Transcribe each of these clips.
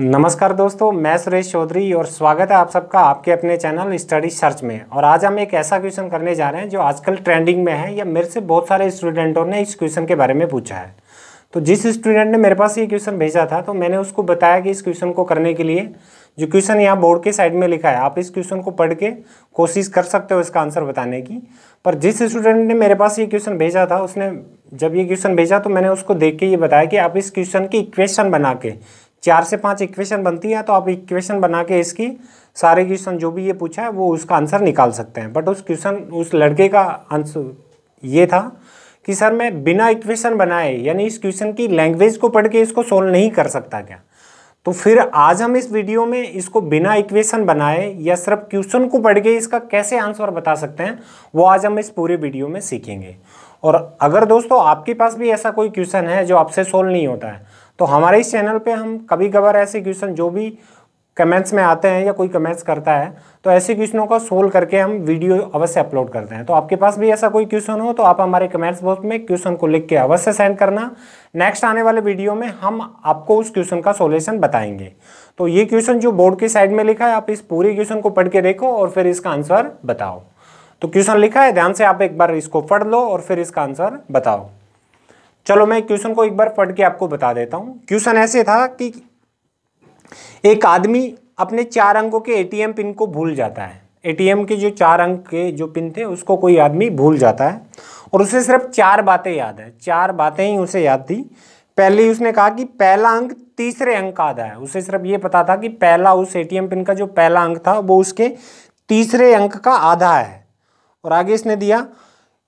नमस्कार दोस्तों, मैं सुरेश चौधरी और स्वागत है आप सबका आपके अपने चैनल स्टडी सर्च में। और आज हम एक ऐसा क्वेश्चन करने जा रहे हैं जो आजकल ट्रेंडिंग में है या मेरे से बहुत सारे स्टूडेंटों ने इस क्वेश्चन के बारे में पूछा है। तो जिस स्टूडेंट ने मेरे पास ये क्वेश्चन भेजा था तो मैंने उसको बताया कि इस क्वेश्चन को करने के लिए जो क्वेश्चन यहाँ बोर्ड के साइड में लिखा है, आप इस क्वेश्चन को पढ़ के कोशिश कर सकते हो इसका आंसर बताने की। पर जिस स्टूडेंट ने मेरे पास ये क्वेश्चन भेजा था, उसने जब ये क्वेश्चन भेजा तो मैंने उसको देख के ये बताया कि आप इस क्वेश्चन की इक्वेशन बना के 4 से 5 इक्वेशन बनती है, तो आप इक्वेशन बना के इसकी सारे क्वेश्चन जो भी ये पूछा है वो उसका आंसर निकाल सकते हैं। बट उस लड़के का आंसर ये था कि सर मैं बिना इक्वेशन बनाए यानी इस क्वेश्चन की लैंग्वेज को पढ़ के इसको सोल्व नहीं कर सकता क्या। तो फिर आज हम इस वीडियो में इसको बिना इक्वेशन बनाए या सिर्फ क्वेश्चन को पढ़ के इसका कैसे आंसर बता सकते हैं वो आज हम इस पूरे वीडियो में सीखेंगे। और अगर दोस्तों आपके पास भी ऐसा कोई क्वेश्चन है जो आपसे सोल्व नहीं होता है तो हमारे इस चैनल पे हम कभी कभार ऐसे क्वेश्चन जो भी कमेंट्स में आते हैं या कोई कमेंट्स करता है तो ऐसे क्वेश्चनों का सोल्व करके हम वीडियो अवश्य अपलोड करते हैं। तो आपके पास भी ऐसा कोई क्वेश्चन हो तो आप हमारे कमेंट्स बॉक्स में क्वेश्चन को लिख के अवश्य सेंड करना। नेक्स्ट आने वाले वीडियो में हम आपको उस क्वेश्चन का सोल्यूशन बताएंगे। तो ये क्वेश्चन जो बोर्ड के साइड में लिखा है, आप इस पूरे क्वेश्चन को पढ़ के देखो और फिर इसका आंसर बताओ। तो क्वेश्चन लिखा है, ध्यान से आप एक बार इसको पढ़ लो और फिर इसका आंसर बताओ। चलो मैं क्वेश्चन को एक बार पढ़ के आपको बता देता हूं। क्वेश्चन ऐसे था कि एक आदमी अपने 4 अंकों के एटीएम पिन को भूल जाता है। एटीएम के जो 4 अंक के जो पिन थे उसको कोई आदमी भूल जाता है और उसे सिर्फ 4 बातें याद है। 4 बातें ही उसे याद थी। पहले ही उसने कहा कि पहला अंक तीसरे अंक का आधा है। उसे सिर्फ ये पता था कि पहला उस एटीएम पिन का जो पहला अंक था वो उसके तीसरे अंक का आधा है। और आगे इसने दिया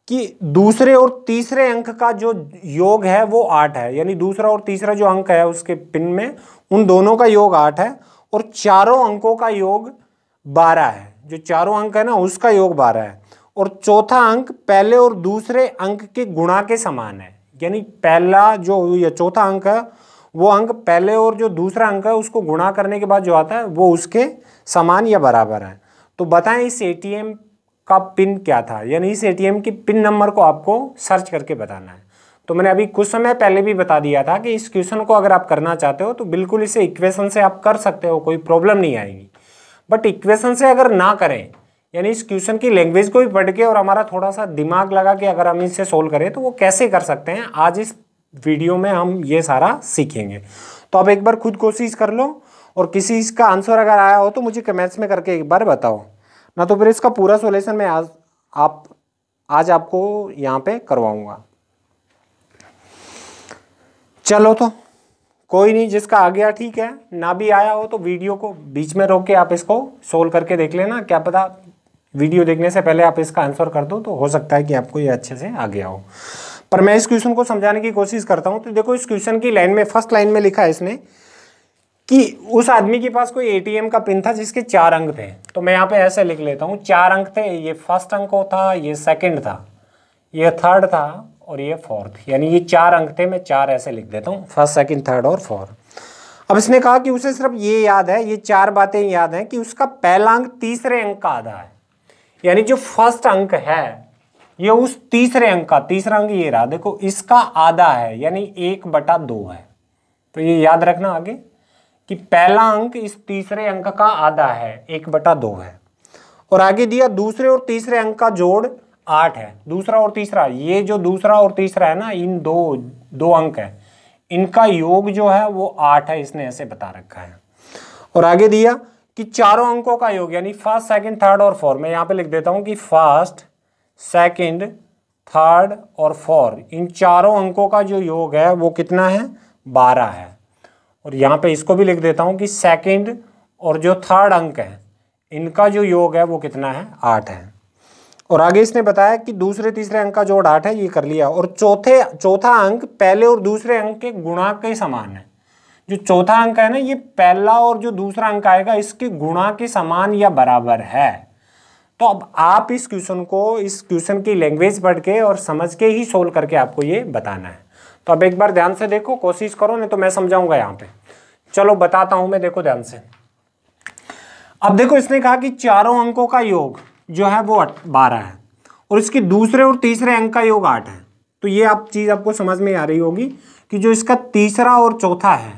कि दूसरे और तीसरे अंक का जो योग है वो 8 है, यानी दूसरा और तीसरा जो अंक है उसके पिन में उन दोनों का योग 8 है और चारों अंकों का योग 12 है। जो चारों अंक है ना उसका योग 12 है और चौथा अंक पहले और दूसरे अंक के गुणा के समान है। यानी पहला जो या चौथा अंक है वो अंक पहले और जो दूसरा अंक है उसको गुणा करने के बाद जो आता है वो उसके समान या बराबर है। तो बताएं इस एटीएम का पिन क्या था, यानी इस एटीएम की पिन नंबर को आपको सर्च करके बताना है। तो मैंने अभी कुछ समय पहले भी बता दिया था कि इस क्वेश्चन को अगर आप करना चाहते हो तो बिल्कुल इसे इक्वेशन से आप कर सकते हो, कोई प्रॉब्लम नहीं आएगी। बट इक्वेशन से अगर ना करें यानी इस क्वेश्चन की लैंग्वेज को भी पढ़ के और हमारा थोड़ा सा दिमाग लगा के अगर हम इसे सोल्व करें तो वो कैसे कर सकते हैं, आज इस वीडियो में हम ये सारा सीखेंगे। तो आप एक बार खुद कोशिश कर लो और किसी इसका आंसर अगर आया हो तो मुझे कमेंट्स में करके एक बार बताओ, ना तो फिर इसका पूरा सॉल्यूशन मैं आज आपको यहाँ पे करवाऊंगा। चलो तो कोई नहीं, जिसका आ गया ठीक है, ना भी आया हो तो वीडियो को बीच में रोक के आप इसको सोल्व करके देख लेना। क्या पता वीडियो देखने से पहले आप इसका आंसर कर दो तो हो सकता है कि आपको ये अच्छे से आ गया हो। पर मैं इस क्वेश्चन को समझाने की कोशिश करता हूँ। तो देखो इस क्वेश्चन की लाइन में फर्स्ट लाइन में लिखा है इसने कि उस आदमी के पास कोई एटीएम का पिन था जिसके 4 अंक थे। तो मैं यहाँ पे ऐसे लिख लेता हूँ, 4 अंक थे। ये फर्स्ट अंक था, ये सेकंड था, ये थर्ड था और ये फोर्थ, यानी ये 4 अंक थे। मैं 4 ऐसे लिख देता हूँ, फर्स्ट सेकंड थर्ड और फोर्थ। अब इसने कहा कि उसे सिर्फ ये याद है, ये 4 बातें याद हैं कि उसका पहला अंक तीसरे अंक का आधा है। यानी जो फर्स्ट अंक है ये उस तीसरे अंक का, तीसरा अंक ये रहा, देखो इसका आधा है यानी 1/2 है। तो ये याद रखना आगे कि पहला अंक इस तीसरे अंक का आधा है, 1/2 है। और आगे दिया दूसरे और तीसरे अंक का जोड़ 8 है। दूसरा और तीसरा, ये जो दूसरा और तीसरा है ना, इन दो अंक है, इनका योग जो है वो 8 है, इसने ऐसे बता रखा है। और आगे दिया कि चारों अंकों का योग यानी फर्स्ट सेकंड थर्ड और फोर्थ, मैं यहाँ पे लिख देता हूँ कि फर्स्ट सेकंड थर्ड और फोर्थ, इन चारों अंकों का जो योग है वो कितना है, 12 है। और यहाँ पे इसको भी लिख देता हूँ कि सेकंड और जो थर्ड अंक है इनका जो योग है वो कितना है, 8 है। और आगे इसने बताया कि दूसरे तीसरे अंक का जोड़ 8 है, ये कर लिया। और चौथा अंक पहले और दूसरे अंक के गुणा के समान है। जो चौथा अंक है ना, ये पहला और जो दूसरा अंक आएगा इसके गुणा के समान या बराबर है। तो अब आप इस क्वेश्चन की लैंग्वेज पढ़ के और समझ के ही सोल्व करके आपको ये बताना है। तो अब एक बार ध्यान से देखो, कोशिश करो, नहीं तो मैं समझाऊंगा यहाँ पे। चलो बताता हूं मैं, देखो ध्यान से। अब देखो इसने कहा कि चारों अंकों का योग जो है वो 12 है और इसके दूसरे और तीसरे अंक का योग 8 है। तो ये चीज आपको समझ में आ रही होगी कि जो इसका तीसरा और चौथा है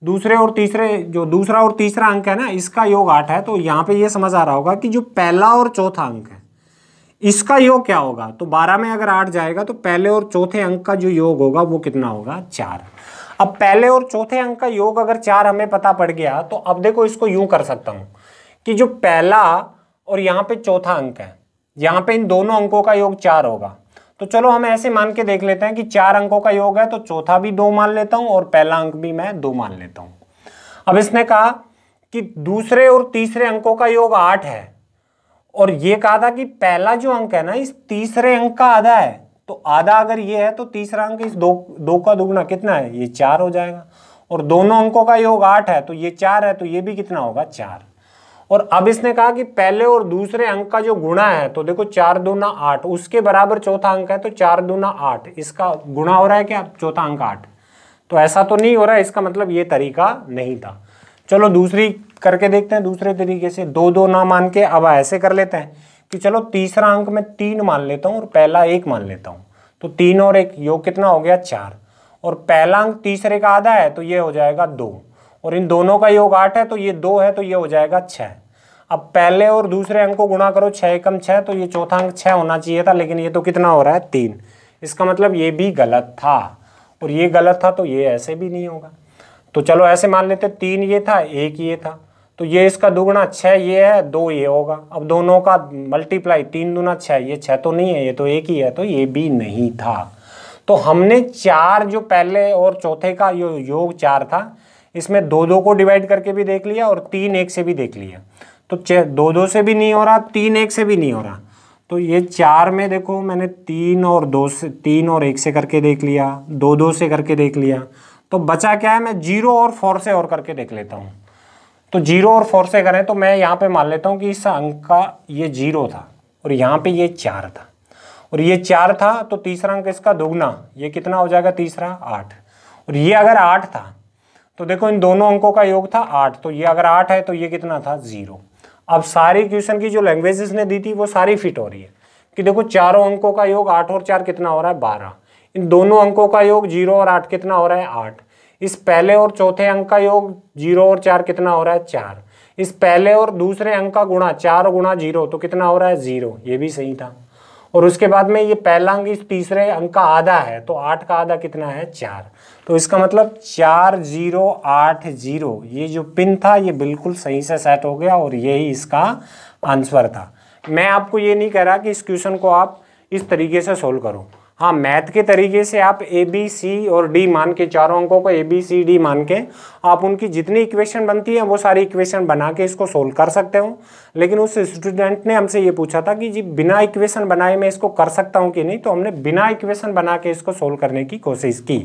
दूसरे और तीसरे, जो दूसरा और तीसरा अंक है ना, इसका योग 8 है। तो यहाँ पे ये समझ आ रहा होगा कि जो पहला और चौथा अंक है इसका योग क्या होगा। तो 12 में अगर 8 जाएगा तो पहले और चौथे अंक का जो योग होगा वो कितना होगा, 4। अब पहले और चौथे अंक का योग अगर 4 हमें पता पड़ गया, तो अब देखो इसको यूं कर सकता हूं कि जो पहला और यहाँ पे चौथा अंक है, यहाँ पे इन दोनों अंकों का योग 4 होगा। तो चलो हम ऐसे मान के देख लेते हैं कि 4 अंकों का योग है, तो चौथा भी 2 मान लेता हूं और पहला अंक भी मैं 2 मान लेता हूं। अब इसने कहा कि दूसरे और तीसरे अंकों का योग 8 है, और ये कहा था कि पहला जो अंक है ना इस तीसरे अंक का आधा है। तो आधा अगर ये है तो तीसरा अंक इस दो का दुगना कितना है, ये 4 हो जाएगा। और दोनों अंकों का योग 8 है, तो ये 4 है, तो ये भी कितना होगा, 4। और अब इसने कहा कि पहले और दूसरे अंक का जो गुणा है, तो देखो 4 दूना 8, उसके बराबर चौथा अंक है, तो 4 दूना 8, इसका गुणा हो रहा है क्या, चौथा अंक 8। तो ऐसा तो नहीं हो रहा है, इसका मतलब ये तरीका नहीं था। चलो दूसरी करके देखते हैं दूसरे तरीके से। 2 2 ना मान के अब ऐसे कर लेते हैं कि चलो तीसरा अंक मैं 3 मान लेता हूँ और पहला 1 मान लेता हूँ। तो 3 और 1 योग कितना हो गया, 4। और पहला अंक तीसरे का आधा है, तो ये हो जाएगा 2। और इन दोनों का योग 8 है, तो ये 2 है, तो ये हो जाएगा 6। अब पहले और दूसरे अंक को गुणा करो, 6 एकम 6, तो ये चौथा अंक 6 होना चाहिए था, लेकिन ये तो कितना हो रहा है, 3। इसका मतलब ये भी गलत था, और ये गलत था, तो ये ऐसे भी नहीं होगा। तो चलो ऐसे मान लेते, 3 ये था, 1 ये था, तो ये इसका दुगुना 6 ये है, 2 ये होगा। अब दोनों का मल्टीप्लाई, 3 दूना 6, ये 6 तो नहीं है, ये तो 1 ही है, तो ये भी नहीं था। तो हमने 4 जो पहले और चौथे का योग 4 था, इसमें 2 2 को डिवाइड करके भी देख लिया और 3 1 से भी देख लिया। तो 2 2 से भी नहीं हो रहा, 3 1 से भी नहीं हो रहा। तो ये 4 में देखो मैंने 3 और 2 से, 3 और 1 से करके देख लिया, 2 2 से करके देख लिया। तो बचा क्या है, मैं 0 और 4 से और करके देख लेता हूँ। तो 0 और 4 से करें तो मैं यहाँ पे मान लेता हूँ कि इस अंक का ये 0 था और यहाँ पे ये 4 था, और ये 4 था, तो तीसरा अंक इसका दुगना, ये कितना हो जाएगा तीसरा, 8। और ये अगर 8 था, तो देखो इन दोनों अंकों का योग था 8, तो ये अगर 8 है तो ये कितना था, 0। अब सारी क्वेश्चन की जो लैंग्वेज इसने दी थी वो सारी फिट हो रही है कि देखो चारों अंकों का योग 8 और 4 कितना हो रहा है, 12। इन दोनों अंकों का योग 0 और 8 कितना हो रहा है, 8। इस पहले और चौथे अंक का योग 0 और 4 कितना हो रहा है, 4। इस पहले और दूसरे अंक का गुणा 4 गुणा 0, तो कितना हो रहा है, 0। ये भी सही था। और उसके बाद में ये पहला अंक इस तीसरे अंक का आधा है, तो 8 का आधा कितना है, 4। तो इसका मतलब 4 0 8 0, ये जो पिन था ये बिल्कुल सही से सेट हो गया और यही इसका आंसर था। मैं आपको ये नहीं कह रहा कि इस क्वेश्चन को आप इस तरीके से सोल्व करो। हाँ, मैथ के तरीके से आप ए बी सी और डी मान के, चारों अंकों को ए बी सी डी मान के आप उनकी जितनी इक्वेशन बनती है वो सारी इक्वेशन बना के इसको सोल्व कर सकते हो। लेकिन उस स्टूडेंट ने हमसे ये पूछा था कि जी बिना इक्वेशन बनाए मैं इसको कर सकता हूँ कि नहीं, तो हमने बिना इक्वेशन बना के इसको सोल्व करने की कोशिश की।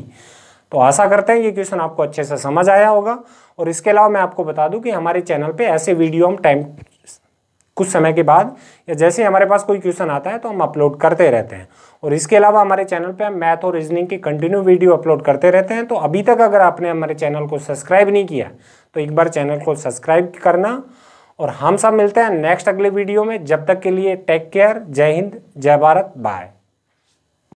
तो आशा करते हैं ये क्वेश्चन आपको अच्छे से समझ आया होगा। और इसके अलावा मैं आपको बता दूं कि हमारे चैनल पे ऐसे वीडियो हम कुछ समय के बाद या जैसे हमारे पास कोई क्वेश्चन आता है तो हम अपलोड करते रहते हैं। और इसके अलावा हमारे चैनल पे हम मैथ और रीजनिंग की कंटिन्यू वीडियो अपलोड करते रहते हैं। तो अभी तक अगर आपने हमारे चैनल को सब्सक्राइब नहीं किया तो एक बार चैनल को सब्सक्राइब करना। और हम सब मिलते हैं नेक्स्ट अगले वीडियो में। जब तक के लिए टेक केयर, जय हिंद, जय भारत, बाय।